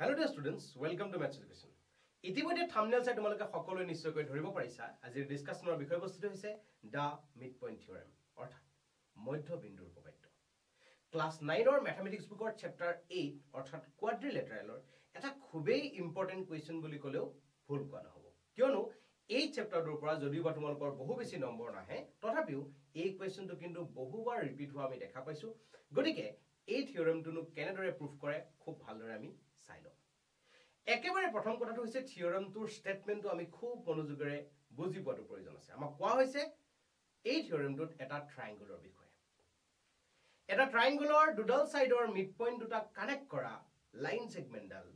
Hello dear students, welcome to Maths Education. ইতিমধ্যে thumbnail চাই তোমালোকে সকলোৱে নিশ্চয়কৈ ধৰিব পাৰিছা আজিৰ ডিসকাশনৰ বিষয়বস্তুটো হৈছে দা মিড পইণ্ট থিওৰেম অৰ্থাৎ মধ্যবিন্দুৰ উপপাদ্য ক্লাস 9 ৰ ম্যাথমেটিক্স বুকৰ চেপ্টাৰ 8 অৰ্থাৎ কোৱাড্ৰিলেটাৰেলৰ এটা খুবেই ইম্পৰ্টেন্ট কোৱেশ্চন বুলি কলেও ভুল কোৱা নহব কিয়নো এই চেপ্টাৰটোৰ পৰা যদিও বা তোমালোকৰ বহু বেছি নম্বৰ নাহে তথাপিও এই কোৱেশ্চনটো কিন্তু বহুবাৰ ৰিপিট হোৱা আমি দেখা পাইছো গতিকে এই থিওৰেমটো কেনেদৰে প্ৰুফ কৰে খুব ভালদৰে আমি চাই লওঁ একেবাৰে প্ৰথম কথাটো হৈছে থিওৰেমটোৰ ষ্টেটমেন্টটো আমি খুব মনোযোগেৰে বুজি পোৱাটো প্ৰয়োজন আছে আমাক কোৱা হৈছে এই থিওৰেমটোত এটা ট্ৰায়াঙ্গলৰ বিষয়ে এটা ট্ৰায়াঙ্গলৰ দুডাল সাইডৰ মিড পইণ্ট দুটা কানেক্ট কৰা লাইন সেগমেন্টডাল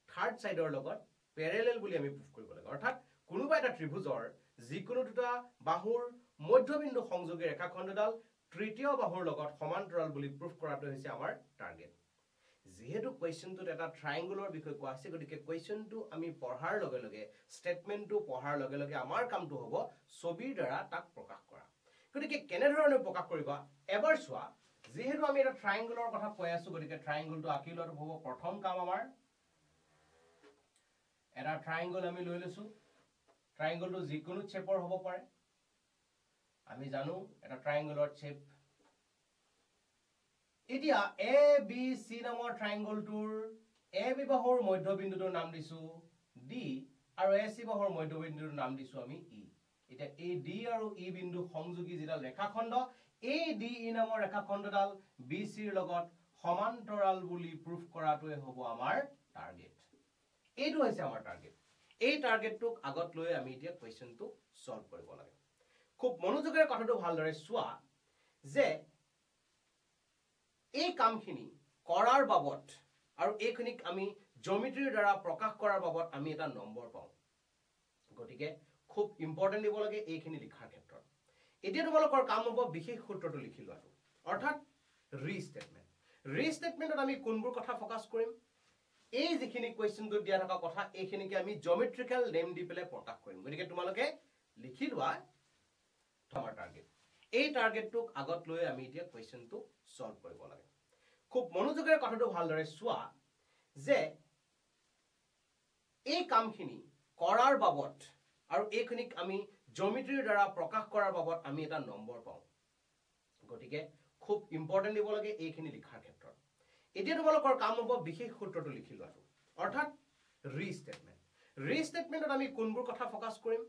থাৰ্ড সাইডৰ লগত প্যাৰেলেল বুলি আমি প্ৰুফ কৰিব লাগে অৰ্থাৎ কোনোবা এটা ত্ৰিভুজৰ যিকোনো দুটা বাহুৰ মধ্যবিন্দু সংযোগী ৰেখাখণ্ডডাল তৃতীয় বাহুৰ লগত সমান্তৰাল বুলি প্ৰুফ কৰাটো হৈছে আমাৰ টাৰ্গেট যেহেতু কোৱেশ্চনটোত এটা ট্ৰায়াঙ্গলৰ বিষয় কোৱা আছে গতিকে কোৱেশ্চনটো আমি পঢ়াৰ লগে লগে ষ্টেটমেন্টটো পঢ়াৰ লগে লগে আমাৰ কামটো হ'ব ছবিৰ দ্বাৰা তাক প্ৰকাশ কৰা গতিকে কেনে ধৰণে প্ৰকাশ কৰিবা এবাৰ চোৱা যেহেতু আমি এটা ট্ৰায়াঙ্গলৰ কথা কৈ আছো গতিকে ট্ৰায়াঙ্গলটো আঁকি লোৱাটো হ'ব প্ৰথম কাম আমাৰ এটা ট্ৰায়াঙ্গল আমি লৈ লৈছো ট্ৰায়াঙ্গলটো যিকোনো শেপৰ হ'ব পাৰে আমি জানো এটা ট্ৰায়াঙ্গলৰ শেপ এতিয়া এ বি সি নামৰ ট্ৰায়াঙ্গলটোৰ এ বি বাহুৰ মধ্যবিন্দুটোৰ নাম দিছো ডি আৰু এ সি বাহুৰ মধ্যবিন্দুটোৰ নাম দিছো আমি ই এতিয়া এই ডি আৰু ই বিন্দু সংযোগী যেডাল ৰেখাখণ্ড এই ডি ই নামৰ ৰেখাখণ্ডডাল বি সি ৰ লগত সমান্তৰাল বুলি প্ৰুফ কৰাটোৱে হ'ব আমাৰ টাৰ্গেট এইটো হৈছে আমাৰ টাৰ্গেট এই টাৰ্গেটটোক আগত লৈ আমি এতিয়া কোৱেশ্চনটো সলভ কৰিব লাগে খুব মনোযোগেৰে কথাটো ভালদৰে চোৱা যে এই কামখিনি কৰাৰ বাবদ আৰু এইখিনিক আমি জিওমেট্ৰিৰ দ্বাৰা প্ৰকাশ কৰাৰ বাবদ আমি এটা নম্বৰ পাওঁ গতিকে খুব ইম্পৰ্টেন্ট দিব লাগে এইখিনি লিখাৰ ক্ষেত্ৰত এতিয়া তোমালোকৰ কাম হ'ব বিশেষ সূত্ৰটো লিখি লোৱাটো অৰ্থাৎ ৰিষ্টেটমেন্টত আমি কোনবোৰ কথা ফোকাস কৰিম এই যিখিনি কোৱেশ্চনটো দিয়া থকা কথা এইখিনিকে আমি জিওমেট্ৰিক্যাল নেম দি পেলে প্ৰকাশ কৰিম গতিকে তোমালোকে লিখি লোৱা আমাৰ টাৰ্গেট এই টাৰ্গেটটোক আগত লৈ আমি এতিয়া কোৱেশ্চনটো সলভ কৰিব লাগে খুব মনোযোগেৰে কথাটো ভালদৰে চোৱা যে এই কামখিনি কৰাৰ বাবদ আৰু এইখিনিক আমি জিওমেট্ৰিৰ দ্বাৰা প্ৰকাশ কৰাৰ বাবদ আমি এটা নম্বৰ পাওঁ গতিকে খুব ইম্পৰ্টেন্ট দিব লাগে এইখিনি লিখাৰ ক্ষেত্ৰত এতিয়া তোমালোকৰ কাম হ'ব বিশেষ সূত্ৰটো লিখি লোৱাটো অৰ্থাৎ ৰিষ্টেটমেন্টত আমি কোনবোৰ কথা ফোকাস কৰিম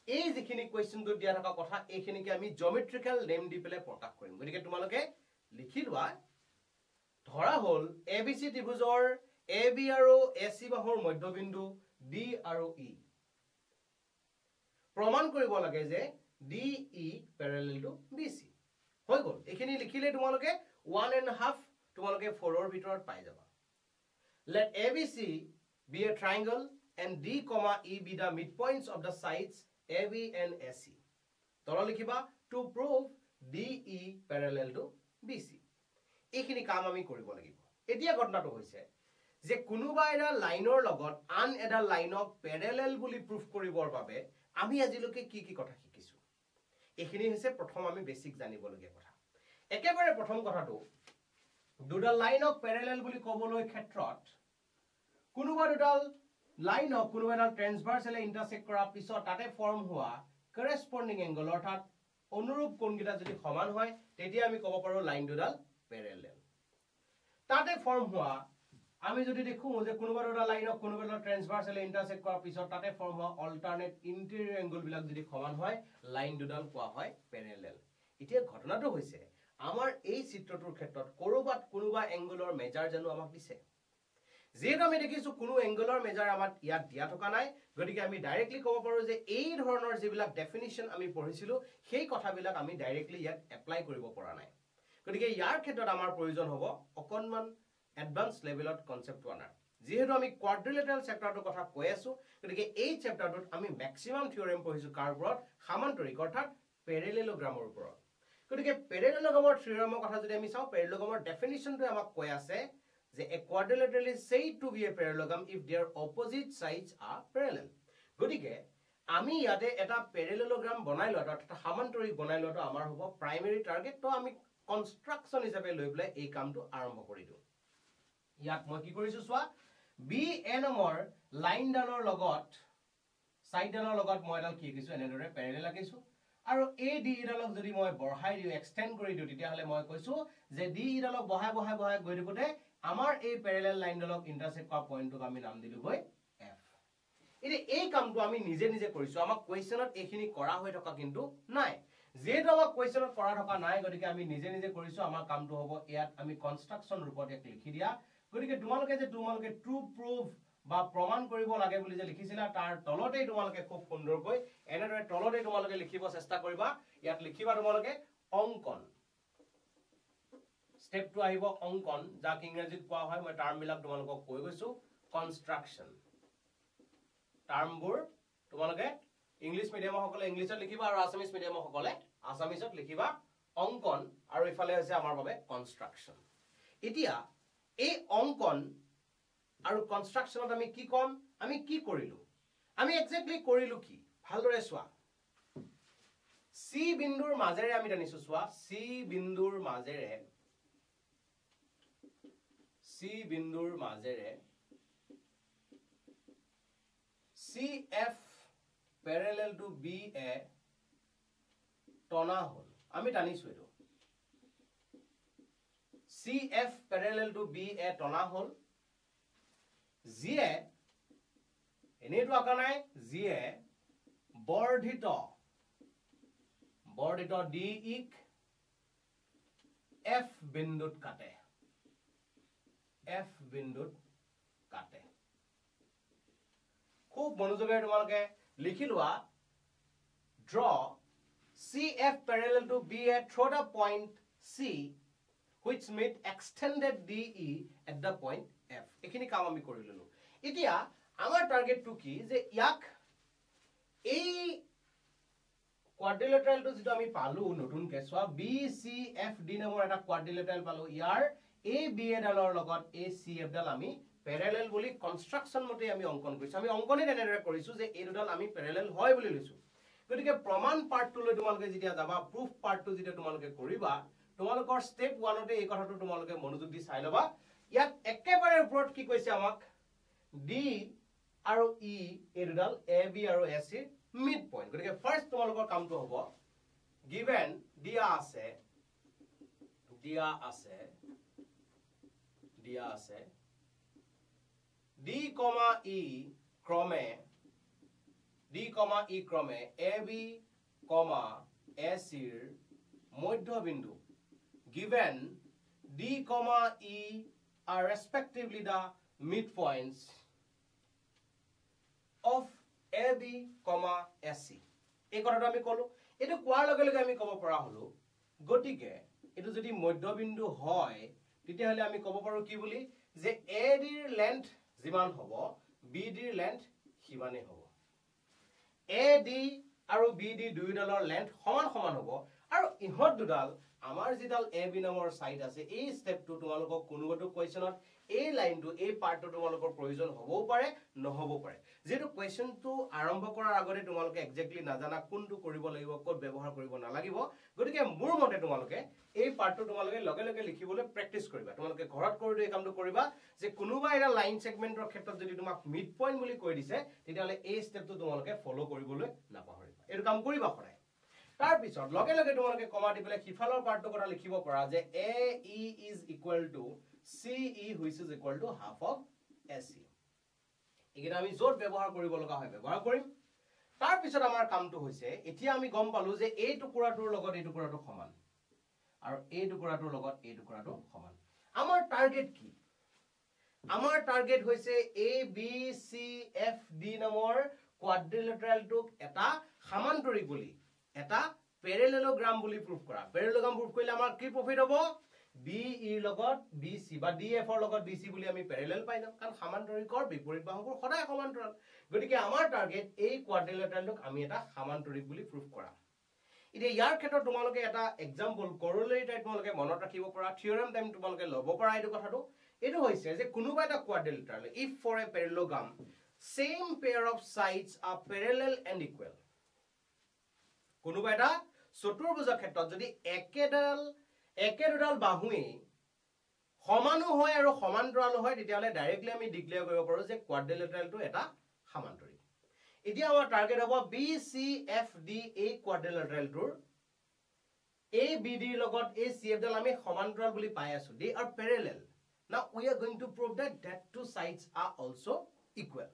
এই যিখিনি কোৱেশ্চনটো দিয়া থকা কথা এইখিনিকে আমি জিওমেট্ৰিক্যাল নেম দি পেলে প্ৰকাশ কৰিম গতিকে তোমালোকে লিখি লোৱা ধৰা হল এবিসি ত্ৰিভুজৰ এ বি আৰু এ সি বাহুৰ মধ্যবিন্দু ডি আৰু ই প্ৰমাণ কৰিব লাগে যে ডি ই প্যাৰেলেল টু বিসি হৈ গল এইখিনি লিখিলে তোমালোকে 1.5 তোমালোকে 4 ৰ ভিতৰত পাই যাবা let abc be a triangle and d comma e be the midpoints of the sides ab and ac তল লিখিবা to prove de parallel to bc এইখিনি কাম আমি কৰিব লাগিব এতিয়া ঘটনাটো হৈছে যে কোনোবা এটা লাইনৰ লগত আন এটা লাইনক প্যাৰেলেল বুলি প্ৰুফ কৰিবৰ বাবে আমি আজিলৈকে কি কি কথা শিকিছো এইখিনি হৈছে প্ৰথম আমি বেসিক জানিবলগীয়া কথা একেবাৰে প্ৰথম কথাটো দুডাল লাইনক প্যাৰেলেল বুলি ক'বলৈ ক্ষেত্ৰত কোনোবা দুডাল লাইনক কোনোবা এটা ট্ৰান্সভাৰ্সেলে ইন্টাৰসেক্ট কৰাৰ পিছত তাতে ফৰ্ম হোৱা কৰেসপন্ডিং এংগল অৰ্থাৎ অনুৰূপ কোণকেইটা যদি সমান হয় তেতিয়া আমি ক'ব পাৰো লাইন দুডাল প্যাৰেলেল তাতে ফৰ্ম হোৱা আমি যদি দেখো যে কোনোবা দুটা লাইনক কোনোবা এটা ট্ৰান্সভাৰ্সেলে ইন্টাৰসেক্ট কৰাৰ পিছত তাতে ফৰ্ম হোৱা অল্টাৰনেট ইন্টেৰিয়ৰ এংগল বিলাক যদি সমান হয় লাইন দুডাল কোৱা হয় প্যাৰেলেল এতিয়া ঘটনাটো হৈছে আমাৰ এই চিত্ৰটোৰ ক্ষেত্ৰত কৰবাত কোনোবা এংগলৰ মেজাৰ জানো আমাক দিছে যেহেতু আমি দেখিছো কোনো এংগলৰ মেজাৰ আমাক ইয়াত দিয়া থকা নাই গতিকে আমি ডাইৰেক্টলি ক'ব পাৰো যে এই ধৰণৰ যিবিলাক ডেফিনিশন আমি পঢ়িছিলো সেই কথাবিলাক আমি ডাইৰেক্টলি ইয়াত এপ্লাই কৰিব পৰা নাই গতিকে ইয়াৰ ক্ষেত্ৰত আমাৰ প্ৰয়োজন হ'ব অকনমান এডভান্স লেভেলত কনসেপ্ট আনাৰ যেহেতু আমি কোৱাড্ৰিলেটাৰেল চেপ্টাৰটোৰ কথা কৈ আছো গতিকে এই চেপ্টাৰটোত আমি ম্যাক্সিমাম থিওৰেম পঢ়িছো কাৰ ওপৰত সামান্তৰিক অৰ্থাৎ প্যাৰেলেলোগ্ৰামৰ ওপৰত গতিকে প্যাৰেলেলোগ্ৰামৰ থিওৰেমৰ কথা যদি আমি চাও প্যাৰেলেলোগ্ৰামৰ ডেফিনিশনটো আমাক কৈ আছে যে a quadrilateral is said to be a parallelogram if their opposite sides are parallel গতিকে আমি ইয়াতে এটা প্যাৰেলেলোগ্ৰাম বনাই লোৱা অৰ্থাৎ সামান্তৰিক বনাই লোৱাটো আমাৰ হ'ব প্ৰাইমাৰী টাৰ্গেট তো আমি কনস্ট্ৰাকশন হিচাপে লৈ পেলাই এই কামটো আৰম্ভ কৰি দিও ইয়াক মই কি কৰিছো চোৱা BA নামৰ লাইনডালৰ লগত সাইডডালৰ লগত মই এডাল কি কৈছো এনেদৰে প্যাৰেলেল আঁকিছো আৰু AD ডালক যদি মই বঢ়াই দিও এক্সটেন্ড কৰি দিও তেতিয়া হলে মই কৈছো যে DE ডালক বঢ়াই গৈ দিবতে আমাৰ এই প্যাৰেলেল লাইনডালক ইন্টাৰসেক্ট কৰা পইণ্টটোক আমি নাম দিলো গৈ F ইতে এই কামটো আমি নিজে নিজে কৰিছো আমাক কোৱেশ্চনত এখিনি কৰা হৈ থকা কিন্তু নাই যেটো আমাক কোৱেশ্চনত কৰা থকা নাই গতিকে আমি নিজে নিজে কৰিছো আমাৰ কামটো হ'ব ইয়াত আমি কনস্ট্ৰাকচন ৰূপত এক লিখি দিয়া গতিকে তোমালোকে ট্ৰু প্ৰুফ বা প্ৰমাণ কৰিব লাগে বুলি যে লিখিছিলা তাৰ তলতেই তোমালোকে খুব সুন্দৰকৈ এনেদৰে তলতেই তোমালোকে লিখিব চেষ্টা কৰিবা ইয়াত লিখিবা তোমালোকে অঙ্কন স্টেপ 2 আহিব অঙ্কন যাক ইংৰাজীত কোৱা হয় মই টাৰ্ম বিলাক তোমালোকক কৈ গৈছো কনস্ট্ৰাকচন টাৰ্মবোৰ তোমালোকে ইংলিশ মিডিয়ামৰ সকলে ইংলিশত লিখিবা আৰু আসামিজ মিডিয়ামৰ সকলে আসামিজত লিখিবা অঙ্কন আৰু ইফালে হৈছে আমাৰ বাবে কনস্ট্ৰাকচন এতিয়া এই অঙ্কন আৰু কনস্ট্ৰাকচনত আমি কি কম আমি কি কৰিলো আমি এক্স্যাক্টলি কৰিলো কি ভালদৰে চোৱা সি বিন্দুৰ মাজেৰে আমি টানিছো চোৱা সি বিন্দুৰ মাজেৰে CF parallel to BA টনা হল আমি টানিছো এটো CF parallel to BA টনা হল জিয়ে এনেটো আকা নাই জিয়ে বৰ্ধিত DE F বিন্দুত কাটে খুব মনোযোগেৰে তোমালোকে লিখি লোৱা draw CF parallel to BA through the point C which meet extended DE at the point F এখিনি কাম আমি কৰি ললো এতিয়া আমাৰ টাৰ্গেটটো কি যে ইয়াক এই কোয়াড্ৰিলেটাৰেলটো যেটো আমি পালো নতুন কেছৱা BCFD নামৰ এটা কোয়াড্ৰিলেটাৰেল পালো ইয়াৰ ABA ডালৰ লগত ACF ডাল আমি প্যাৰেলেল বুলি কনস্ট্ৰাকচন মতে আমি অঙ্কন কৰিছো আমি অঙ্কনে এনেদৰে কৰিছো যে এই দুডাল আমি প্যাৰেলেল হয় বুলি লৈছো গতিকে প্ৰমাণ পাৰ্টটো লৈ তোমালোকে যেতিয়া যাবা প্ৰুফ পাৰ্টটো যেতিয়া তোমালোকে কৰিবা তোমালোকৰ স্টেপ 1 তে এই কথাটো তোমালোকে মনোযোগ দি চাই লবা ইয়াত একেবাৰে ওপৰত কি কৈছে আমাক D আৰু E এই দুডাল AB আৰু AC মিড পইণ্ট গতিকে ফাৰ্স্ট তোমালোকৰ কামটো হ'ব given দিয়া আছে D, E ক্ৰমে AB, AC ৰ মধ্যবিন্দু given D, E are respectively the midpoints of AB, AC এই কথাটো আমি কলো এটো কোৱাৰ লগে লগে আমি ক'ব পৰা হলো গটিকে এটো যদি মধ্যবিন্দু হয় তেতিয়া হলে আমি ক'ব পাৰো কি বুলি যে AD ৰ লেন্থ যিমান হ'ব BD ৰ লেন্থ সিমানে হ'ব AD আৰু BD দুইডালৰ লেন্থ সমান হ'ব আৰু ইহত দুডাল আমাৰ যিডাল AB নামৰ সাইড আছে এই স্টেপটো তোমালোকক কোনোটো কোৱেশ্চনত এই লাইনটো এই পাৰ্টটো তোমালোকৰ প্ৰয়োজন হ'বও পাৰে নহ'বও পাৰে যেটো কোৱেশ্চনটো আৰম্ভ কৰাৰ আগতে তোমালোকে এক্স্যাক্টলি নাজানা কোনটো কৰিব লাগিব কোড ব্যৱহাৰ কৰিব নালাগিব গতিকে মোৰ মতে তোমালোকে এই পাৰ্টটো তোমালোকে লগে লগে লিখিবলৈ প্ৰেক্টিস কৰিবা তোমালোকে ঘৰত কৰি এই কামটো কৰিবা যে কোনোবা এটা লাইন সেগমেন্টৰ ক্ষেত্ৰত যদি তোমাক মিড পইণ্ট বুলি কৈ দিছে তেতিয়ালে এই স্টেপটো তোমালোকে ফলো কৰিবলৈ নাপাহৰিবা এইটো কাম কৰিবা সদায় তাৰ পিছত লগে লগে তোমালোকে কমা দি পেলে হিফালৰ পাৰ্টটো কথা লিখিব পৰা যে AE is equal to CE which is equal to half of AC এগিটা আমি জোট ব্যৱহাৰ কৰিব লগা হয় ব্যৱহাৰ কৰিম তাৰ পিছত আমাৰ কামটো হৈছে এতিয়া আমি গম পালো যে এই টুকুৰাটোৰ লগত এই টুকুৰাটো সমান আৰু এই টুকুৰাটোৰ লগত এই টুকুৰাটো সমান আমাৰ টাৰ্গেট কি আমাৰ টাৰ্গেট হৈছে ABCFD নামৰ কোৱাড্ৰিলেটাৰেলটোক এটা সমান্তৰিক বুলি এটা প্যাৰেলেলোগ্ৰাম বুলি প্ৰুফ কৰা প্যাৰেলেলোগ্ৰাম প্ৰুফ কৰিলে আমাৰ কি প্ৰফিট হ'ব BE লগত BC বা DF ৰ লগত BC বুলি আমি প্যাৰেলেল পাই যাম কাৰণ সমান্তৰিকৰ বিপৰীত বাহুবোৰ সদায় সমান্তৰাল গতিকে আমাৰ টাৰ্গেট এই কোৱাড্ৰিলেটাৰেলটোক আমি এটা সমান্তৰিক বুলি প্ৰুফ কৰা এতিয়া ইয়াৰ ক্ষেত্ৰত তোমালোকে এটা এক্সাম্পল কৰলেৰী টাইপ তোমালোকে মনত ৰাখিব পৰা থিওৰেম টাইম তোমালোকে ল'ব পৰা এইটো কথাটো এটো হৈছে যে কোনোবা এটা quadrilateral if for a parallelogram same pair of sides are parallel and equal কোনোবা এটা চতুৰ্ভুজৰ ক্ষেত্ৰত যদি একেডাল বাহুৱে সমানু হয় আৰু সমান্তৰাল হয় তেতিয়াহলে ডাইৰেক্টলি আমি ডিক্লেয়াৰ কৰিব পাৰো যে কোৱাড্ৰিলেটাৰেলটো এটা সমান্তৰিক এতিয়া আমাৰ টাৰ্গেট হ'ব BCFD এই কোৱাড্ৰিলেটাৰেলটোৰ ABD ৰ লগত ACF ডাল আমি সমান্তৰাল বুলি পাই আছো they are parallel now we are going to prove that two sides are also equal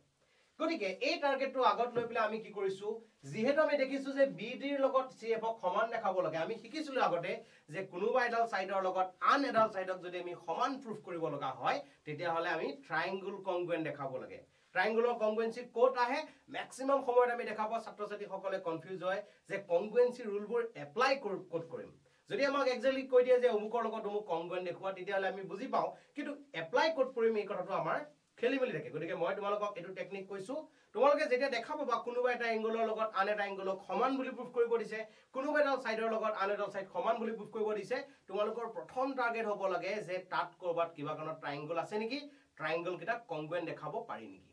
গতিকে এই টাৰ্গেটটো আগত লৈ পেলাই আমি কি কৰিছো যেহেতু আমি দেখিছো যে BD ৰ লগত CF ক সমান দেখাব লাগে আমি শিকিছিলো আগতে যে কোনোবা এডাল সাইডৰ লগত আন এডাল সাইডক যদি আমি সমান প্ৰুফ কৰিব লগা হয় তেতিয়া হলে আমি ট্ৰায়াঙ্গল কংগ্ৰুয়েন্ট দেখাব লাগে ট্ৰায়াঙ্গলৰ কংগ্ৰুয়েন্সি কোট আহে ম্যাক্সিমাম সময়ত আমি দেখাব ছাত্ৰ-ছাত্ৰী সকলে কনফিউজ হয় যে কংগ্ৰুয়েন্সি ৰুলবোৰ এপ্লাই কোট কৰিম যদি আমাক এক্সাক্টলি কৈ দিয়ে যে অমুকৰ লগত অমুক কংগ্ৰুয়েন্ট দেখুৱা তেতিয়া হলে আমি বুজি পাও কিন্তু এপ্লাই কোট কৰিম এই কথাটো আমাৰ খেলি মেলি থাকে গতিকে মই তোমালোকক এটো টেকনিক কৈছো তোমালোকে যেতিয়া দেখাব বা কোনোবা এটা এংগলৰ লগত আন এটা এংগলক সমান বুলি প্ৰুফ কৰিব দিছে কোনোবা এটা সাইডৰ লগত আন এটা সাইড সমান বুলি প্ৰুফ কৰিব দিছে তোমালোকৰ প্ৰথম টাৰ্গেট হ'ব লাগে যে তাত কৰবাত কিবা কানত ট্ৰায়াঙ্গল আছে নেকি ট্ৰায়াঙ্গল কিটা কংগ্ৰুয়েন্ট দেখাব পাৰি নেকি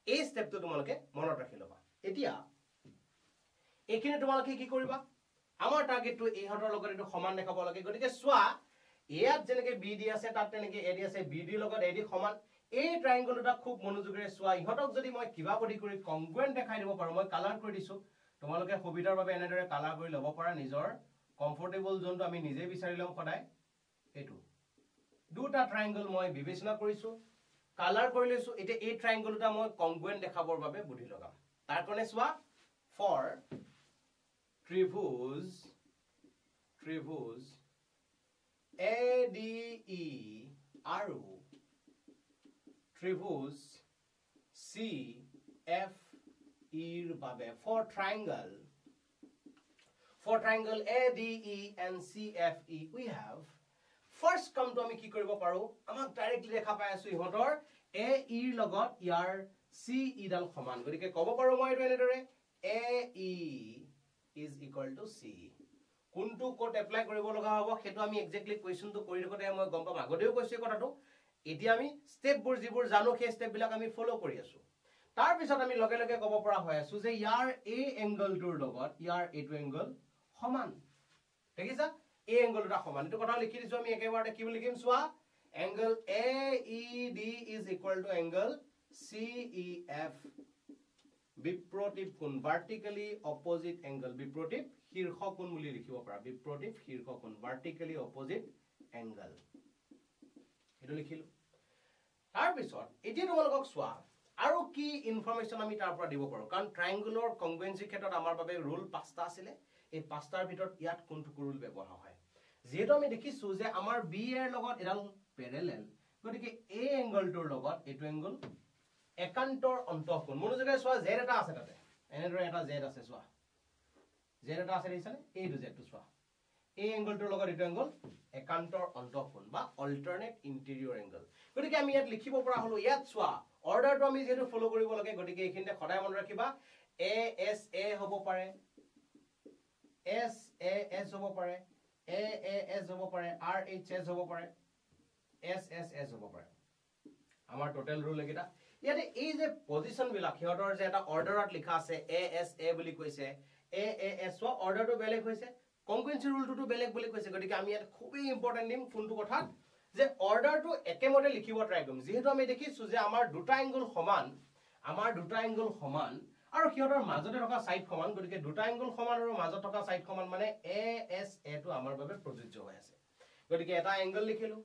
এই স্টেপটো তোমালোকে মনত ৰাখি লবা এতিয়া এখিনি তোমালোকে কি কৰিবা আমাৰ টাৰ্গেটটো ইহঁতৰ লগত এটো সমান দেখাব লাগে গতিকে সোৱা ইয়াত যেনেকে BD আছে তাত তেনেকে AD আছে BD লগত AD সমান এই ট্ৰায়াঙ্গলটা খুব মনোযোগেৰে সোৱা ইহঁতক যদি মই কিবা পৰি কৰি কংগ্ৰুয়েন্ট দেখাই দিব পাৰো মই কালাৰ কৰি দিছো তোমালোকে সুবিধাৰ বাবে এনেদৰে কালাৰ কৰি লব পাৰা নিজৰ কমফৰ্টেবল জোনটো আমি নিজে বিচাৰি লম সদায় এটো দুটা ট্ৰায়াঙ্গল মই বিবেচনা কৰিছো কালাৰ কৰি লৈছো এতিয়া এই ট্ৰায়াঙ্গলটা মই কংগ্ৰুয়েন্ট দেখাবৰ বাবে বুদ্ধি লগাম তাৰ কাৰণে সোৱা ফৰ ত্ৰিভুজ ADE আৰু ত্ৰিভুজ CFE ৰ বাবে for triangle ADE and CFE we have first come to আমি কি কৰিব পাৰো আমাক ডাইৰেক্টলি দেখা পাই আছো ইহঁতৰ AE ৰ লগত ইয়াৰ CE ডাল সমান গতিকে ক'ব পাৰো মই এটো এনেদৰে AE is equal to CE কোনটো কোট এপ্লাই কৰিব লগা হ'ব হেতু আমি এক্স্যাক্টলি কোৱেশ্চনটো কৰি ৰখতে মই গম পাম আগতেও কৈছো কথাটো এতিয়া আমি স্টেপবোৰ যিবোৰ জানো সেই স্টেপ বিলাক আমি ফলো কৰি আছো তাৰ পিছত আমি লগে লগে ক'ব পৰা হৈ আছো যে ইয়াৰ এই এংগলটোৰ লগত ইয়াৰ এটো এংগল সমান দেখিছা এই এংগলটা সমান এটো কথা লিখি দিছো আমি একেবাৰে কি বুলি লিখিম সোৱা angle AED is equal to angle CEF বিপ্ৰতীপ কোণ ভাৰ্টিক্যালি অপোজিট এংগল বিপ্ৰতীপ শীৰ্ষ কোণ বুলি লিখিব পাৰা বিপ্ৰতীপ শীৰ্ষ কোণ ভাৰ্টিক্যালি অপোজিট এংগল এটো লিখিলো তাৰ পিছত এতিয়া তোমালোকক সোৱা আৰু কি ইনফৰমেশন আমি তাৰ পৰা দিব পাৰো কাৰণ ট্ৰায়াঙ্গলৰ কংগ্ৰুয়েন্সি ক্ষেত্ৰত আমাৰ বাবে ৰুল 5টা আছিল এই 5টাৰ ভিতৰত ইয়াত কোনটো ৰুল ব্যৱহাৰ হয় যেহেতু আমি দেখিছো যে আমাৰ B এৰ লগত এডাল প্যাৰেলাল গতিকে এই এংগলটোৰ লগত এটো এংগল একান্তৰ অন্তঃকোণ মনোযোগে সোৱা z এটা আছে তাতে এনেদৰে এটা z আছে সোৱা z এটা আছে দিছানে এইটো z টো সোৱা এই এংগলটোৰ লগত এটো এংগল একান্তৰ অন্তঃকোণ বা অল্টাৰনেট ইন্টেৰিয়ৰ এংগল গতিকে আমি ইয়াত লিখিব পৰা হলো ইয়াত সোৱা অৰ্ডাৰটো আমি যেটো ফলো কৰিব লাগে গতিকে এইখিনিতে সদায় মনত ৰাখিবা ASA হ'ব পাৰে SAS হ'ব পাৰে AAS হ'ব পাৰে RHS হ'ব পাৰে SSS হ'ব পাৰে আমাৰ টোটাল ৰুল একিটা ইয়াতে এই যে পজিশন বিলাক হিহঁতৰ যে এটা অৰ্ডাৰত লিখা আছে ASA বুলি কৈছে AAS ৰ অৰ্ডাৰটো বেলেগ হৈছে কংগ্ৰুয়েন্সি ৰুলটো বেলেগ বুলি কৈছে গতিকে আমি ইয়াত খুবই ইম্পৰ্টেন্ট দিম কোনটো কথা যে অৰ্ডাৰটো একেমতে লিখিব ট্ৰাই কৰিম যেহেতু আমি দেখিছো যে আমাৰ দুটা এংগল সমান আৰু হিহঁতৰ মাজতে থকা সাইড সমান গতিকে দুটা এংগল সমান আৰু মাজত থকা সাইড সমান মানে ASA টো আমাৰ বাবে প্ৰযোজ্য হৈ আছে গতিকে এটা এংগল লিখিলো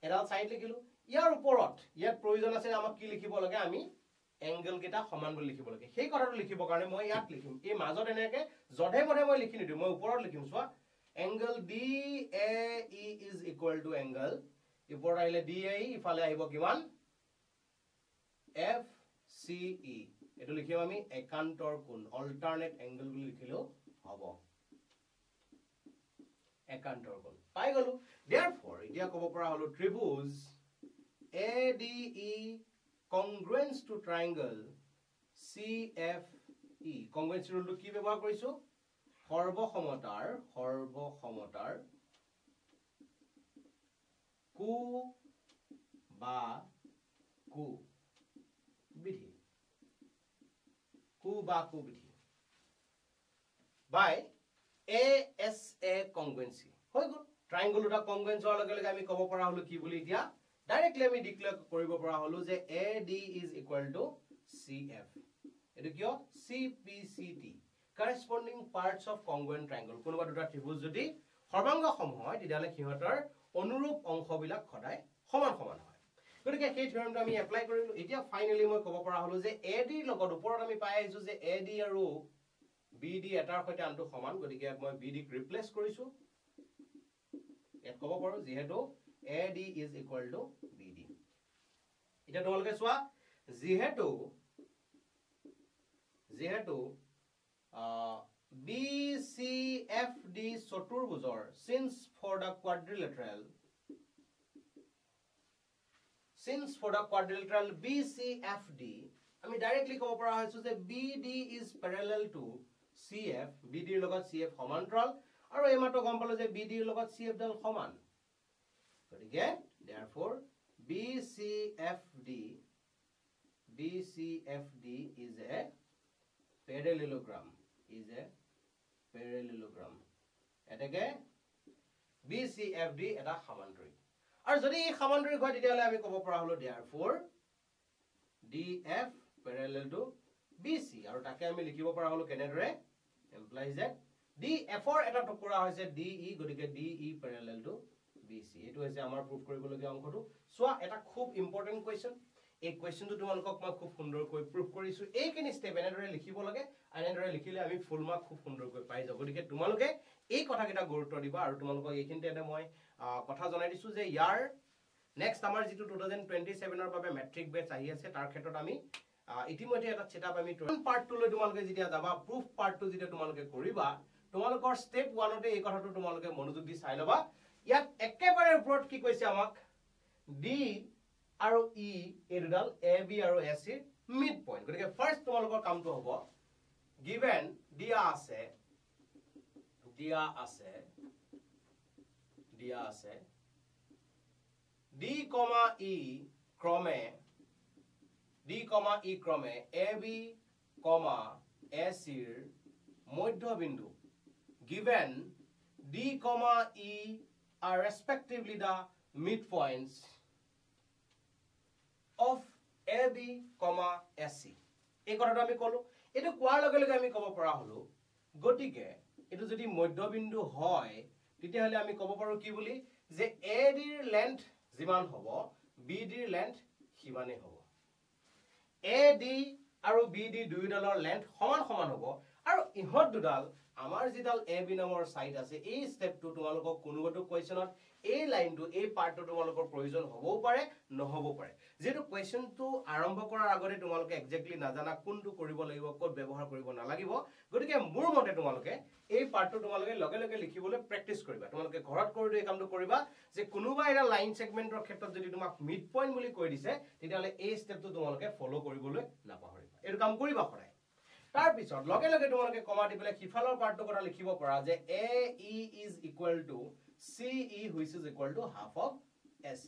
এটা সাইড লিখিলো ইয়াৰ ওপৰত ইয়াত প্ৰয়োজন আছে আমাক কি লিখিব লাগে আমি এংগল কিটা সমান বুলি লিখিব লাগে সেই কথাটো লিখিব কাৰণে মই ইয়াত লিখিম এই মাজত এনেকে জধে মধে মই লিখি নিদিম মই ওপৰত লিখিম সোৱা angle DAE is equal to angle ওপৰত আহিলে DAE ইফালে আহিব কিমান FCE এটো লিখিম আমি একান্তৰ কোণ অল্টাৰনেট এংগল বুলি লিখিলো হ'ব একান্তৰ কোণ পাই গলো therefore এতিয়া ক'ব পৰা হলো ত্ৰিভুজ ADE congruence to triangle CFE congruence rule to কি ব্যৱহাৰ কৰিছো সৰ্বসমতাৰ কু বা কু বিধি by ASA congruency হৈ গল ট্ৰায়াঙ্গল এটা কংগ্ৰুয়েন্স হোৱাৰ লগে লগে আমি ক'ব পৰা হলো কি বুলি এতিয়া ডাইৰেক্টলি আমি ডিক্লেয়াৰ কৰিব পৰা হলো যে AD is equal to CF এটো কিয় CPCT corresponding parts of congruent triangle কোনোবা দুটা ত্ৰিভুজ যদি সৰ্বাংগ সম হয় তেতিয়ালে কিহতৰ অনুৰূপ অংশবিলাক খদাই সমান সমান হয় গতিকে এই থিওৰেমটো আমি এপ্লাই কৰিলো এতিয়া ফাইনালি মই ক'ব পৰা হলো যে AD লগত ওপৰত আমি পাই আহিছো যে AD আৰু BD এটাৰ সৈতে আনটো সমান গতিকে মই BD ক ৰিপ্লেস কৰিছো এত ক'ব পাৰো যেহেতু AD is equal to BD এটা তোমালোকে চোৱা যেহেতু BCFD চতুৰ্ভুজৰ since for the quadrilateral BCFD আমি ডাইৰেক্টলি ক'ব পৰা হৈছো যে BD is parallel to CF BD ৰ লগত CF সমান্তৰাল আৰু এই মাত্ৰ গম পালো যে BD ৰ লগত CF ডাল সমান গতিকে therefore BCFD is a parallelogram এটাকে BCFD এটা সমান্তৰিক আৰু যদি এই সমান্তৰিক হয় তেতিয়ালে আমি ক'ব পৰা হলো therefore DF parallel to BC আৰু তাকে আমি লিখিব পৰা হলো কেনেদৰে implies that DF ৰ এটা টুকুৰা হৈছে DE গতিকে DE parallel to BC এটো হৈছে আমাৰ প্ৰুফ কৰিবলগীয়া অংকটো সোৱা এটা খুব ইম্পৰ্টেন্ট কোৱেশ্চন এই কোৱেশ্চনটো তোমালোকক মই খুব সুন্দৰকৈ প্ৰুফ কৰিছো এইখিনি ষ্টেপ এনেদৰে লিখিব লাগে আৰু এনেদৰে লিখিলে আমি ফুল মাৰ্ক খুব সুন্দৰকৈ পাই যাব গতিকে তোমালোকে এই কথাকেইটা গুৰুত্ব দিবা আৰু তোমালোকক এইখিনিতে এটা মই কথা জনাই দিছো যে ইয়াৰ নেক্সট আমাৰ যেটো 2027 ৰ বাবে মেট্ৰিক বেচ আহি আছে তাৰ ক্ষেত্ৰত আমি ইতিমধ্যে এটা সেটআপ আমি পাৰ্ট 2 লৈ তোমালোকে যেতিয়া যাবা প্ৰুফ পাৰ্ট 2 যেতিয়া তোমালোকে কৰিবা তোমালোকৰ ষ্টেপ 1 তে এই কথাটো তোমালোকে মনোযোগ দি চাই লবা ইয়াত একেবাৰে ওপৰত কি কৈছে আমাক D আৰু E এই দুডাল AB আৰু AC মিড পইণ্ট গতিকে ফাৰ্স্ট তোমালোকৰ কামটো হ'ব given দিয়া আছে D, E ক্ৰমে AB, AC ৰ মধ্যবিন্দু given D, E are respectively the midpoints of AB, AC এই কথাটো আমি কলো এটো কোৱাৰ লগে লগে আমি ক'ব পৰা হলো গটিকে এটো যদি মধ্যবিন্দু হয় তেতিয়াহলে আমি ক'ব পাৰো কি বুলি যে AD ৰ লেন্থ যিমান হ'ব BD ৰ লেন্থ সিমানে হ'ব AD আৰু BD দুইডালৰ লেন্থ সমান সমান হ'ব আৰু ইহত দুডাল আমাৰ যিডাল AB নামৰ সাইড আছে এই স্টেপটো তোমালোকক কোনোবাটো কোৱেশ্চনত এই লাইনটো এই পাৰ্টটো তোমালোকৰ প্ৰয়োজন হ'বও পাৰে নহ'ব পাৰে যেটো কোৱেশ্চনটো আৰম্ভ কৰাৰ আগতে তোমালোকে এক্স্যাক্টলি নাজানা কোনটো কৰিব লাগিব কোড ব্যৱহাৰ কৰিব নালাগিব গতিকে মোৰ মতে তোমালোকে এই পাৰ্টটো তোমালোকে লগে লগে লিখিবলৈ প্ৰেক্টিস কৰিবা তোমালোকে ঘৰত কৰি এই কামটো কৰিবা যে কোনোবা এটা লাইন সেগমেন্টৰ ক্ষেত্ৰত যদি তোমাক মিড পইণ্ট বুলি কৈ দিছে তেতিয়ালে এই স্টেপটো তোমালোকে ফলো কৰিবলৈ নাপাহৰিবা এই কাম কৰিবা সদায় তাৰ পিছত লগে লগে তোমালোকে কমা দি পেলাই কিফালৰ পাৰ্টটো কথা লিখিব পৰা যে AE is equal to CE which is equal to half of AC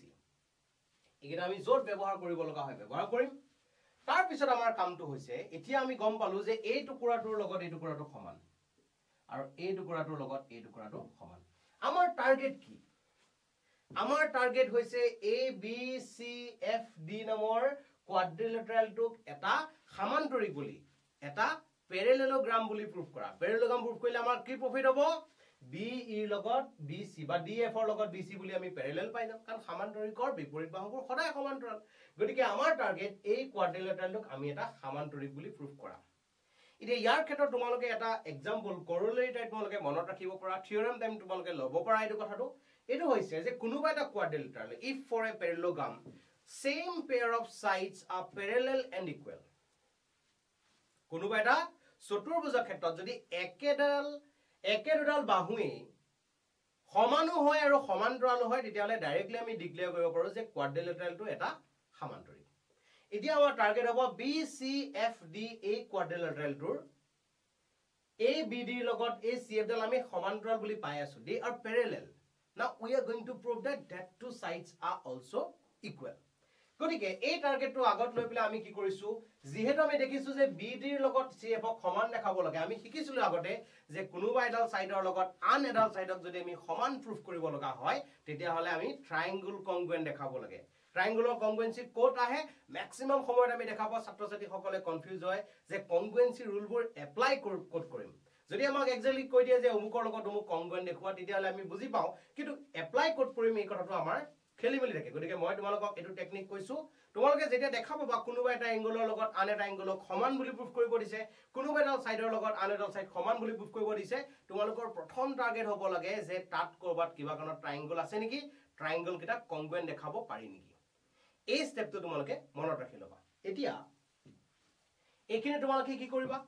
এগিটা আমি জোট ব্যৱহাৰ কৰিব লগা হয় ব্যৱহাৰ কৰিম তাৰ পিছত আমাৰ কামটো হৈছে এতিয়া আমি গম পালো যে এই টুকুৰাটোৰ লগত এই টুকুৰাটো সমান আৰু এই টুকুৰাটোৰ লগত এই টুকুৰাটো সমান আমাৰ টাৰ্গেট কি আমাৰ টাৰ্গেট হৈছে ABCFD নামৰ কোৱাড্ৰিলেটাৰেলটোক এটা সমান্তৰিক বুলি এটা প্যাৰেলেলোগ্ৰাম বুলি প্ৰুফ কৰা প্যাৰেলেলোগ্ৰাম প্ৰুফ কৰিলে আমাৰ কি প্ৰফিট হ'ব BE লগত BC বা DF ৰ লগত BC বুলি আমি প্যাৰেলেল পাই যাম কাৰণ সমান্তৰিকৰ বিপৰীত বাহুবোৰ সদায় সমান্তৰাল গতিকে আমাৰ টাৰ্গেট এই কোৱাড্ৰিলেটাৰেলটোক আমি এটা সমান্তৰিক বুলি প্ৰুফ কৰা এতিয়া ইয়াৰ ক্ষেত্ৰত তোমালোকে এটা এক্সাম্পল কৰলেৰি টাইপ তোমালোকে মনত ৰাখিব পৰা থিওৰেম টাইম তোমালোকে ল'ব পৰা এইটো কথাটো এটো হৈছে যে কোনোবা এটা quadrilateral if for a parallelogram same pair of sides are parallel and equal কোনোবা এটা চতুৰ্ভুজৰ ক্ষেত্ৰত যদি একেডাল বাহুৱে সমানো হয় আৰু সমান্তৰাল হয় তেতিয়ালে ডাইৰেক্টলি আমি ডিক্লেয়াৰ কৰিব পাৰো যে কোৱাড্ৰিলেটাৰেলটো এটা সমান্তৰিক এতিয়া আমাৰ টাৰ্গেট হ'ব BCFD এই কোৱাড্ৰিলেটাৰেলটোৰ ABD ৰ লগত এই CF ডাল আমি সমান্তৰাল বুলি পাই আছো they are parallel now we are going to prove that two sides are also equal গতিকে এই টাৰ্গেটটো আগত লৈ পেলাই আমি কি কৰিছো যেহেতু আমি দেখিছো যে BD ৰ লগত CF ক সমান দেখাব লাগে আমি শিকিছিলো আগতে যে কোনোবা এডাল সাইডৰ লগত আন এডাল সাইডক যদি আমি সমান প্ৰুফ কৰিব লগা হয় তেতিয়া হলে আমি ট্ৰায়াঙ্গল কংগ্ৰুয়েন্ট দেখাব লাগে ট্ৰায়াঙ্গলৰ কংগ্ৰুৱেন্সি কোট আহে ম্যাক্সিমাম সময়ত আমি দেখা পাওঁ ছাত্ৰ-ছাত্ৰী সকলে কনফিউজ হয় যে কংগ্ৰুৱেন্সি ৰুলবোৰ এপ্লাই কোট কৰিম যদি আমাক এক্সাক্টলি কৈ দিয়ে যে অমুকৰ লগত অমুক কংগ্ৰুৱেন্ট দেখুৱা তেতিয়ালে আমি বুজি পাওঁ কিন্তু এপ্লাই কোট কৰিম এই কথাটো আমাৰ খেলিমেলি থাকে গতিকে মই তোমালোকক এটো টেকনিক কৈছো তোমালোকে যেতিয়া দেখা পাবা কোনোবা এটা এংগলৰ লগত আন এটা এংগলক সমান বুলি প্ৰুফ কৰিব দিছে কোনোবা এটা সাইডৰ লগত আন এটা সাইড সমান বুলি প্ৰুফ কৰিব দিছে তোমালোকৰ প্ৰথম টাৰ্গেট হ'ব লাগে যে তাত কৰবাত কিবা কাৰণৰ ট্ৰায়াঙ্গল আছে নেকি ট্ৰায়াঙ্গল কিটা কংগ্ৰুৱেন্ট দেখাব পাৰি নেকি এই স্টেপটো তোমালোকে মনত ৰাখি লবা এতিয়া এখিনি তোমালোকে কি কৰিবা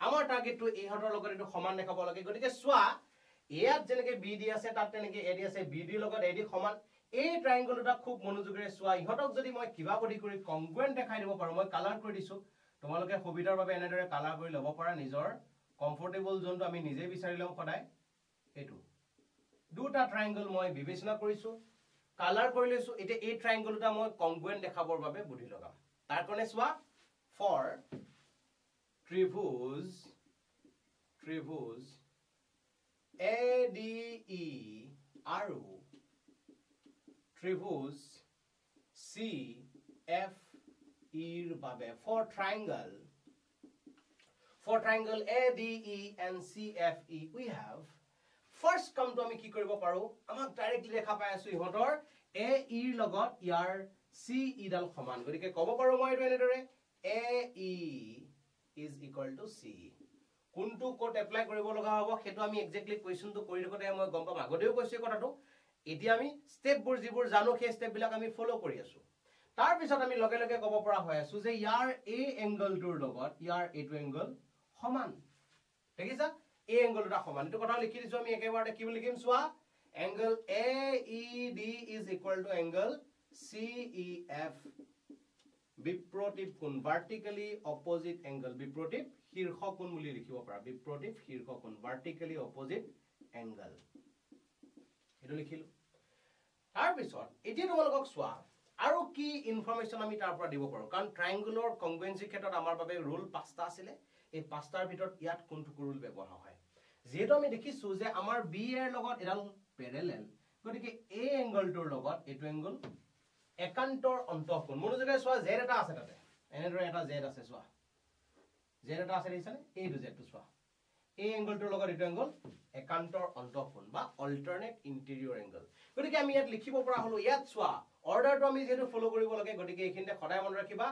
আমাৰ টাৰ্গেটটো ইহতৰ লগত এটো সমান দেখাব লাগে গতিকে সোৱা ইয়াত যেনেকে বিডি আছে তাত তেনেকে এডি আছে বিডি লগত এডি সমান এই ট্ৰায়াঙ্গলটা খুব মনোযোগেৰে সোৱা ইহতক যদি মই কিবা কৰি কংগ্ৰুৱেন্ট দেখাই দিব পাৰো মই কালাৰ কৰি দিছো তোমালোকে সুবিধাৰ বাবে এনেদৰে কালাৰ কৰি লব পাৰা নিজৰ কমফৰ্টেবল জোনটো আমি নিজে বিচাৰি লম সদায় এটো দুটা ট্ৰায়াঙ্গল মই বিবেচনা কৰিছো কালাৰ কৰি লৈছো এতিয়া এই ট্ৰায়াঙ্গলটা মই কংগ্ৰুৱেন্ট দেখাবৰ বাবে বুদ্ধি লগাম তাৰ কাৰণে সোৱা ফৰ ত্ৰিভুজ ADE আৰু ত্ৰিভুজ CFE ৰ বাবে for triangle ADE and CFE we have first come to আমি কি কৰিব পাৰো আমাক ডাইৰেক্টলি দেখা পাই আছো ইহতৰ AE ৰ লগত ইয়াৰ CE ডাল সমান গতিকে ক'ব পাৰো মই এটো এনেদৰে AE is equal to CE কোনটো কোট এপ্লাই কৰিব লগা হ'ব হেতু আমি এক্স্যাক্টলি কোৱেশ্চনটো কৰি ৰখতে মই গম পাম আগতেও কৈছো কথাটো এতিয়া আমি স্টেপবোৰ যিবোৰ জানো সেই স্টেপ বিলাক আমি ফলো কৰি আছো তাৰ পিছত আমি লগে লগে ক'ব পৰা হৈ আছো যে ইয়াৰ এই এংগলটোৰ লগত ইয়াৰ এটো এংগল সমান দেখিছা এই এংগলটা সমান এটো কথা লিখি দিছো আমি একেবাৰে কি বুলি লিখিম সোৱা angle AED is equal to angle CEF বিপ্ৰতীপ কোণ ভাৰ্টিক্যালি অপোজিট এংগল বিপ্ৰতীপ শীৰ্ষ কোণ বুলি লিখিব পাৰা বিপ্ৰতীপ শীৰ্ষ কোণ ভাৰ্টিক্যালি অপোজিট এংগল এটো লিখিলো তাৰ পিছত এতিয়া তোমালোকক সোৱা আৰু কি ইনফৰমেশন আমি তাৰ পৰা দিব পাৰো কাৰণ ট্ৰায়াঙ্গলৰ কংগ্ৰুৱেন্সি ক্ষেত্ৰত আমাৰ বাবে ৰুল 5টা আছিল এই 5টাৰ ভিতৰত ইয়াত কোনটো ৰুল ব্যৱহাৰ হয় যেহেতু আমি দেখিছো যে আমাৰ বি এৰ লগত এডাল প্যাৰেলেল গতিকে এই এংগলটোৰ লগত এটো এংগল একান্তৰ অন্তঃকোণ মনোযোগে সোৱা জেড এটা আছে তাতে এনেদৰে এটা জেড আছে সোৱা জেড এটা আছে দিছানে এইটো জেডটো সোৱা এই এংগলটোৰ লগত এটো এংগল একান্তৰ অন্তঃকোণ বা অল্টাৰনেট ইন্টেৰিয়ৰ এংগল গতিকে আমি ইয়াত লিখিব পৰা হলো ইয়াত সোৱা অৰ্ডাৰটো আমি যেটো ফলো কৰিব লাগে গতিকে এইখিনিতে সদায় মনত ৰাখিবা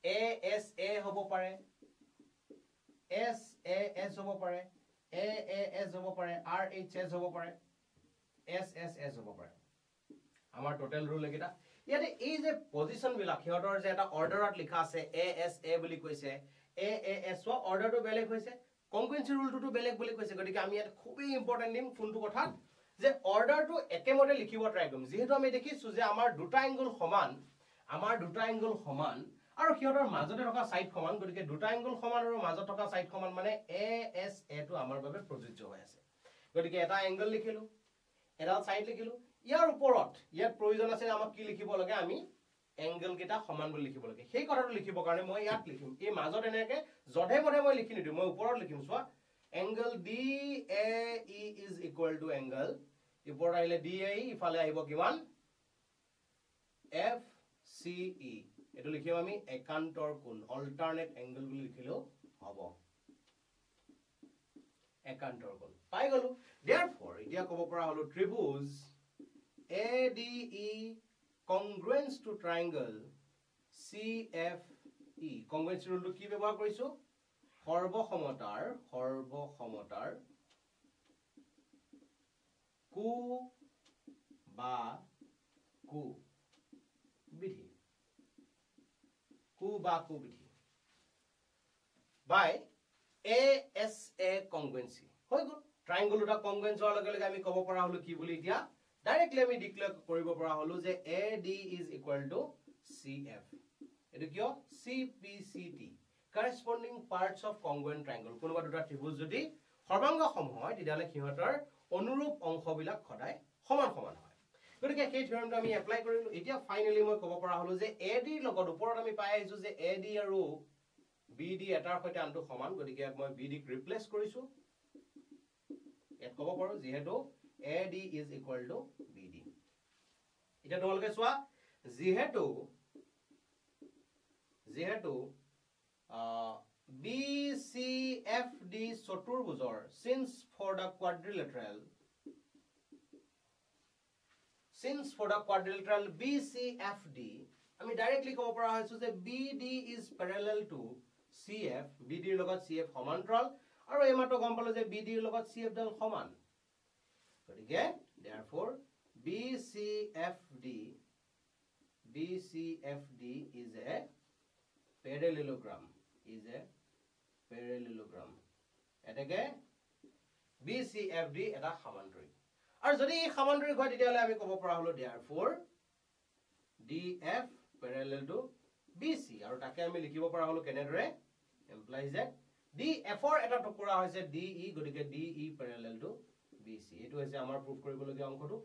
ASA হ'ব পাৰে SAS হ'ব পাৰে AAS হ'ব পাৰে RHS হ'ব পাৰে SSS হ'ব পাৰে আমাৰ টোটাল ৰুল একিটা ইয়াতে এই যে পজিশন বিলাক হিয়তৰ যে এটা অৰ্ডাৰত লিখা আছে ASA বুলি কৈছে AAS অৰ্ডাৰটো বেলেগ হৈছে কংগ্ৰুৱেন্সি ৰুলটো বেলেগ বুলি কৈছে গতিকে আমি ইয়াত খুবই ইম্পৰ্টেন্ট দিম কোনটো কথা যে অৰ্ডাৰটো একেমতে লিখিব ট্ৰাই কৰিম যেহেতু আমি দেখিছো যে আমাৰ দুটা এংগল সমান আৰু হিয়তৰ মাজতে থকা সাইড সমান গতিকে দুটা এংগল সমান আৰু মাজত থকা সাইড সমান মানে ASA টো আমাৰ বাবে প্ৰযোজ্য হৈ আছে গতিকে এটা এংগল লিখিলো এটা সাইড লিখিলো ইয়াৰ ওপৰত ইয়াত প্ৰয়োজন আছে আমাক কি লিখিব লাগে আমি এংগল কিটা সমান বুলি লিখিব লাগে সেই কথাটো লিখিব কাৰণে মই ইয়াত লিখিম এই মাজত এনেকে জধে মধে মই লিখি নিদিম মই ওপৰত লিখিম সোৱা angle DAE is equal to angle ওপৰত আহিলে DAE ইফালে আহিব কিমান FCE এটো লিখিম আমি একান্তৰ কোণ অল্টাৰনেট এংগল বুলি লিখিলো হ'ব একান্তৰ কোণ পাই গলো therefore এতিয়া ক'ব পৰা হলো ত্ৰিভুজ ADE congruence to triangle CFE congruence rule to কি ব্যৱহাৰ কৰিছো সৰ্বসমতাৰ কু বা কু বিধি by ASA congruency হৈ গল triangle টা congruence হোৱাৰ লগে লগে আমি ক'ব পৰা হলো কি বুলি এতিয়া ডাইৰেক্টলি আমি ডিক্লেয়াৰ কৰিব পৰা হলো যে AD is equal to CF এটো কিয় CPCT corresponding parts of congruent triangle কোনোবা দুটা ত্ৰিভুজ যদি সৰ্বাংগ সম হয় তেতিয়ালে হিহতৰ অনুৰূপ অংশবিলাক সদায় সমান সমান হয় গতিকে সেই থিওৰামটো আমি এপ্লাই কৰিলো এতিয়া ফাইনালি মই ক'ব পৰা হলো যে AD লগত ওপৰত আমি পাই আহিছো যে AD আৰু BD এটাৰ সৈতে আনটো সমান গতিকে মই BD ক ৰিপ্লেস কৰিছো এত ক'ব পাৰো যেহেতু AD is equal to BD এটা তোমালোকে সোৱা যিহেতু BCFD চতুৰ্ভুজৰ since for the quadrilateral BCFD আমি ডাইৰেক্টলি ক'ব পৰা হৈছো যে BD is parallel to CF BD ৰ লগত CF সমান্তৰাল আৰু এই মাত্ৰ গম পালো যে BD ৰ লগত CF ডাল সমান গতিকে therefore BCFD is a parallelogram এটাকে BCFD এটা সমান্তৰিক আৰু যদি এই সমান্তৰিক হয় তেতিয়াহলে আমি ক'ব পৰা হলো therefore DF parallel to BC আৰু তাকে আমি লিখিব পৰা হলো কেনেদৰে implies that DF ৰ এটা টুকুৰা হৈছে DE গতিকে DE parallel to BC এটো হৈছে আমাৰ প্ৰুফ কৰিবলগীয়া অংকটো